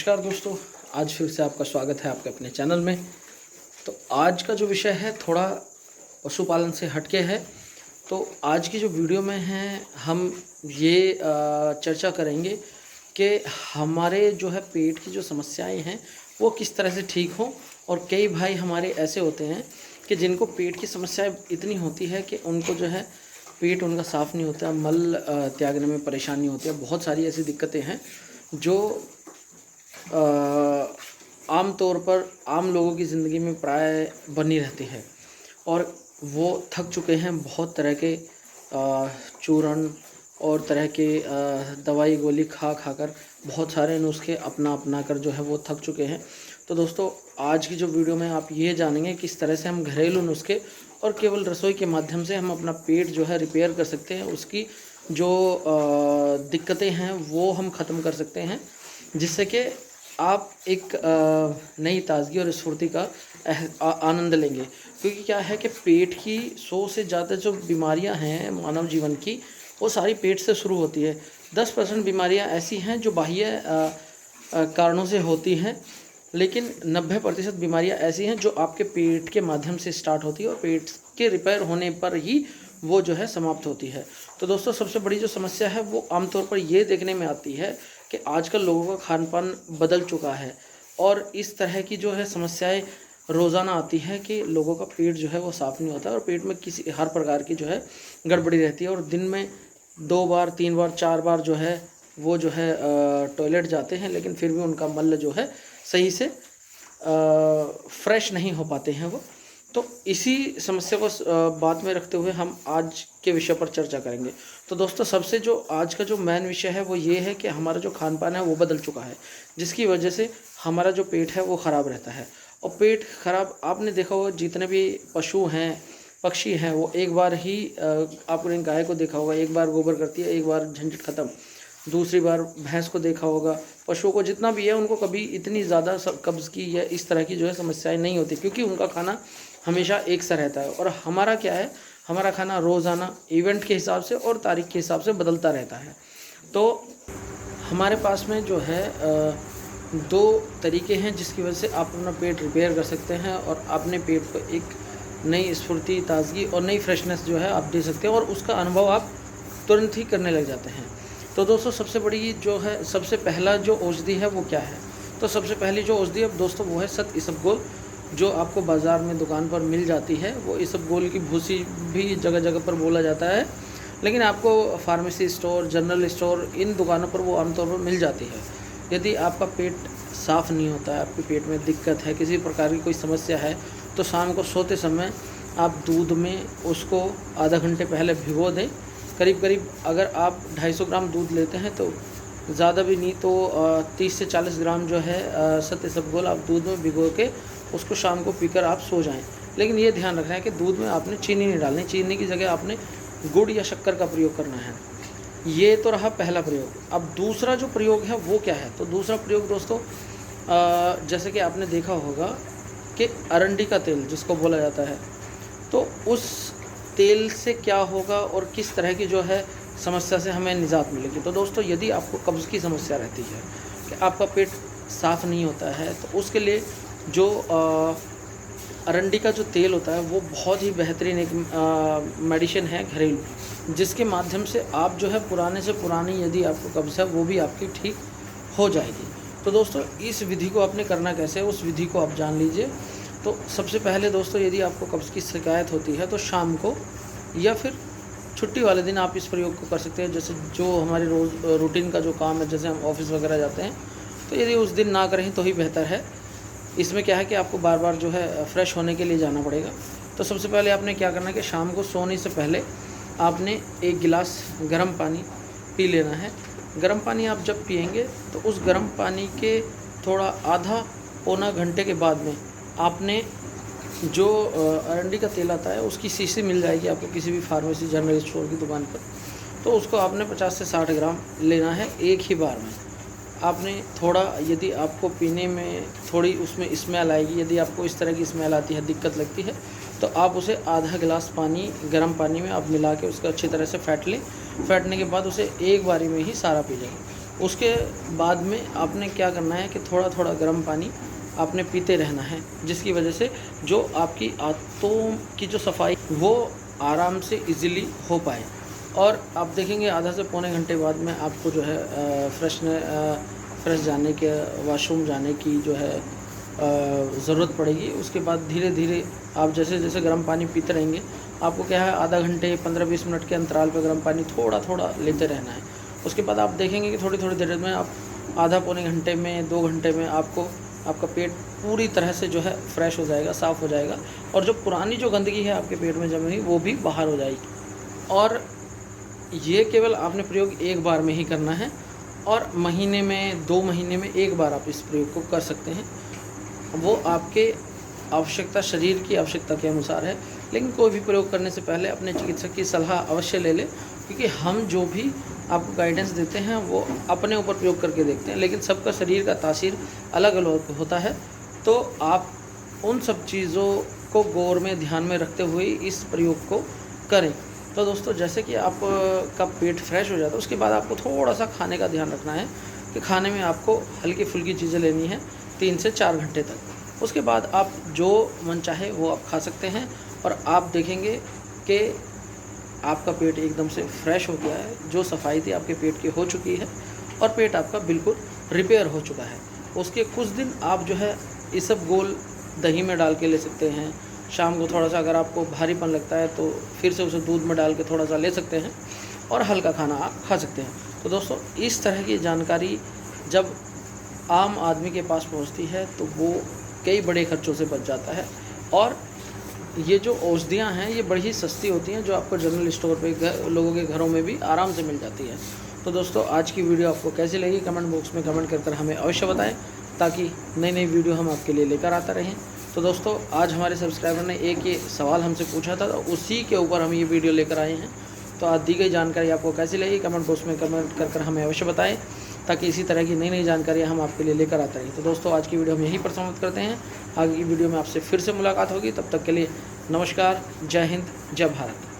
नमस्कार दोस्तों, आज फिर से आपका स्वागत है आपके अपने चैनल में। तो आज का जो विषय है थोड़ा पशुपालन से हटके है। तो आज की जो वीडियो में है हम ये चर्चा करेंगे कि हमारे जो है पेट की जो समस्याएं हैं वो किस तरह से ठीक हों। और कई भाई हमारे ऐसे होते हैं कि जिनको पेट की समस्याएं इतनी होती है कि उनको जो है पेट उनका साफ़ नहीं होता, मल त्यागने में परेशानी होती है। बहुत सारी ऐसी दिक्कतें हैं जो आम तौर पर आम लोगों की ज़िंदगी में प्राय बनी रहती है और वो थक चुके हैं बहुत तरह के चूर्ण और तरह के दवाई गोली खा कर बहुत सारे नुस्खे अपना कर जो है वो थक चुके हैं। तो दोस्तों, आज की जो वीडियो में आप ये जानेंगे किस तरह से हम घरेलू नुस्खे और केवल रसोई के माध्यम से हम अपना पेट जो है रिपेयर कर सकते हैं। उसकी जो दिक्कतें हैं वो हम ख़त्म कर सकते हैं, जिससे कि आप एक नई ताज़गी और स्फूर्ति का आनंद लेंगे। क्योंकि क्या है कि पेट की 100 से ज़्यादा जो बीमारियां हैं मानव जीवन की, वो सारी पेट से शुरू होती है। 10% बीमारियां ऐसी हैं जो बाह्य कारणों से होती हैं, लेकिन 90% बीमारियां ऐसी हैं जो आपके पेट के माध्यम से स्टार्ट होती है और पेट के रिपेयर होने पर ही वो जो है समाप्त होती है। तो दोस्तों, सबसे बड़ी जो समस्या है वो आमतौर पर ये देखने में आती है कि आजकल लोगों का खान पान बदल चुका है और इस तरह की जो है समस्याएं रोज़ाना आती है कि लोगों का पेट जो है वो साफ़ नहीं होता और पेट में किसी हर प्रकार की जो है गड़बड़ी रहती है और दिन में 2 बार 3 बार 4 बार जो है वो जो है टॉयलेट जाते हैं, लेकिन फिर भी उनका मल जो है सही से फ्रेश नहीं हो पाते हैं वो। तो इसी समस्या को बात में रखते हुए हम आज के विषय पर चर्चा करेंगे। तो दोस्तों, सबसे जो आज का जो मेन विषय है वो ये है कि हमारा जो खान पान है वो बदल चुका है, जिसकी वजह से हमारा जो पेट है वो ख़राब रहता है। और पेट ख़राब, आपने देखा होगा जितने भी पशु हैं पक्षी हैं वो एक बार ही आपने गाय को देखा होगा, एक बार गोबर करती है, एक बार झंझट ख़त्म। दूसरी बार भैंस को देखा होगा, पशुओं को जितना भी है उनको कभी इतनी ज़्यादा कब्ज़ की या इस तरह की जो है समस्याएं नहीं होती, क्योंकि उनका खाना हमेशा एक सा रहता है। और हमारा क्या है, हमारा खाना रोज़ाना इवेंट के हिसाब से और तारीख के हिसाब से बदलता रहता है। तो हमारे पास में जो है 2 तरीके हैं जिसकी वजह से आप अपना पेट रिपेयर कर सकते हैं और अपने पेट को एक नई स्फूर्ति, ताज़गी और नई फ्रेशनेस जो है आप दे सकते हैं और उसका अनुभव आप तुरंत ही करने लग जाते हैं। तो दोस्तों, सबसे बड़ी जो है, सबसे पहला जो औषधि है वो क्या है? तो सबसे पहली जो औषधि है दोस्तों वो है सत इसबगोल, जो आपको बाज़ार में दुकान पर मिल जाती है। वो इसबगोल की भूसी भी जगह जगह पर बोला जाता है, लेकिन आपको फार्मेसी स्टोर, जनरल स्टोर, इन दुकानों पर वो आमतौर पर मिल जाती है। यदि आपका पेट साफ़ नहीं होता है, आपके पेट में दिक्कत है, किसी प्रकार की कोई समस्या है, तो शाम को सोते समय आप दूध में उसको आधा घंटे पहले भिगो दें। करीब अगर आप 250 ग्राम दूध लेते हैं तो ज़्यादा भी नहीं तो 30 से 40 ग्राम जो है सत इसबगोल आप दूध में भिगो के उसको शाम को पीकर आप सो जाएं। लेकिन ये ध्यान रखना है कि दूध में आपने चीनी नहीं डालनी, चीनी की जगह आपने गुड़ या शक्कर का प्रयोग करना है। ये तो रहा पहला प्रयोग। अब दूसरा जो प्रयोग है वो क्या है? तो दूसरा प्रयोग दोस्तों, जैसे कि आपने देखा होगा कि अरंडी का तेल जिसको बोला जाता है, तो उस तेल से क्या होगा और किस तरह की जो है समस्या से हमें निजात मिलेगी। तो दोस्तों, यदि आपको कब्ज़ की समस्या रहती है कि आपका पेट साफ़ नहीं होता है, तो उसके लिए जो अरंडी का जो तेल होता है वो बहुत ही बेहतरीन एक मेडिसिन है घरेलू, जिसके माध्यम से आप जो है पुराने से पुरानी यदि आपको कब्ज़ है वो भी आपकी ठीक हो जाएगी। तो दोस्तों, इस विधि को आपने करना कैसे है उस विधि को आप जान लीजिए। तो सबसे पहले दोस्तों, यदि आपको कब्ज़ की शिकायत होती है तो शाम को या फिर छुट्टी वाले दिन आप इस प्रयोग को कर सकते हैं। जैसे जो हमारे रोज़ रूटीन का जो काम है, जैसे हम ऑफिस वगैरह जाते हैं, तो यदि उस दिन ना करें तो ही बेहतर है। इसमें क्या है कि आपको बार बार जो है फ्रेश होने के लिए जाना पड़ेगा। तो सबसे पहले आपने क्या करना है कि शाम को सोने से पहले आपने 1 गिलास गर्म पानी पी लेना है। गर्म पानी आप जब पिएंगे तो उस गर्म पानी के थोड़ा आधा पौना घंटे के बाद में आपने जो अरंडी का तेल आता है उसकी शीशी मिल जाएगी आपको किसी भी फार्मेसी, जनरल स्टोर की दुकान पर। तो उसको आपने 50 से 60 ग्राम लेना है एक ही बार में। आपने थोड़ा, यदि आपको पीने में थोड़ी उसमें स्मेल आएगी, यदि आपको इस तरह की स्मेल आती है, दिक्कत लगती है, तो आप उसे आधा गिलास पानी, गर्म पानी में आप मिला के उसको अच्छी तरह से फेंट लें। फेंटने के बाद उसे एक बारी में ही सारा पी लें। उसके बाद में आपने क्या करना है कि थोड़ा थोड़ा गर्म पानी आपने पीते रहना है, जिसकी वजह से जो आपकी आंतों की जो सफाई वो आराम से इजीली हो पाए। और आप देखेंगे आधा से पौने घंटे बाद में आपको जो है फ्रेश जाने के, वॉशरूम जाने की जो है ज़रूरत पड़ेगी। उसके बाद धीरे धीरे आप जैसे जैसे गर्म पानी पीते रहेंगे, आपको क्या है आधा घंटे 15-20 मिनट के अंतराल पर गर्म पानी थोड़ा थोड़ा लेते रहना है। उसके बाद आप देखेंगे कि थोड़ी थोड़ी देर में आप आधा पौने घंटे में 2 घंटे में आपको आपका पेट पूरी तरह से जो है फ्रेश हो जाएगा, साफ़ हो जाएगा, और जो पुरानी जो गंदगी है आपके पेट में जमी हुई वो भी बाहर हो जाएगी। और ये केवल आपने प्रयोग एक बार में ही करना है, और महीने में 2 महीने में एक बार आप इस प्रयोग को कर सकते हैं। वो आपके आवश्यकता, शरीर की आवश्यकता के अनुसार है। लेकिन कोई भी प्रयोग करने से पहले अपने चिकित्सक की सलाह अवश्य ले लें, क्योंकि हम जो भी आपको गाइडेंस देते हैं वो अपने ऊपर प्रयोग करके देखते हैं, लेकिन सबका शरीर का तासीर अलग अलग होता है। तो आप उन सब चीज़ों को गौर में, ध्यान में रखते हुए इस प्रयोग को करें। तो दोस्तों, जैसे कि आपका पेट फ्रेश हो जाता है, उसके बाद आपको थोड़ा सा खाने का ध्यान रखना है कि खाने में आपको हल्की फुल्की चीज़ें लेनी है 3 से 4 घंटे तक। उसके बाद आप जो मन चाहे वो आप खा सकते हैं, और आप देखेंगे कि आपका पेट एकदम से फ्रेश हो गया है, जो सफाई थी आपके पेट की हो चुकी है, और पेट आपका बिल्कुल रिपेयर हो चुका है। उसके कुछ दिन आप जो है इसबगोल दही में डाल के ले सकते हैं। शाम को थोड़ा सा अगर आपको भारीपन लगता है तो फिर से उसे दूध में डाल के थोड़ा सा ले सकते हैं, और हल्का खाना आप खा सकते हैं। तो दोस्तों, इस तरह की जानकारी जब आम आदमी के पास पहुंचती है तो वो कई बड़े खर्चों से बच जाता है। और ये जो औषधियाँ हैं ये बड़ी ही सस्ती होती हैं, जो आपको जनरल स्टोर पे लोगों के घरों में भी आराम से मिल जाती है। तो दोस्तों, आज की वीडियो आपको कैसी लगी कमेंट बॉक्स में कमेंट कर हमें अवश्य बताएं, ताकि नई नई वीडियो हम आपके लिए लेकर आता रहें। तो दोस्तों, आज हमारे सब्सक्राइबर ने एक ये सवाल हमसे पूछा था, तो उसी के ऊपर हम ये वीडियो लेकर आए हैं। तो आज दी गई जानकारी आपको कैसी लगी कमेंट बॉक्स में कमेंट कर हमें अवश्य बताएं, ताकि इसी तरह की नई नई जानकारियाँ हम आपके लिए लेकर आते रहें। तो दोस्तों, आज की वीडियो हम यहीं पर समाप्त करते हैं। आगे की वीडियो में आपसे फिर से मुलाकात होगी। तब तक के लिए नमस्कार, जय हिंद, जय भारत।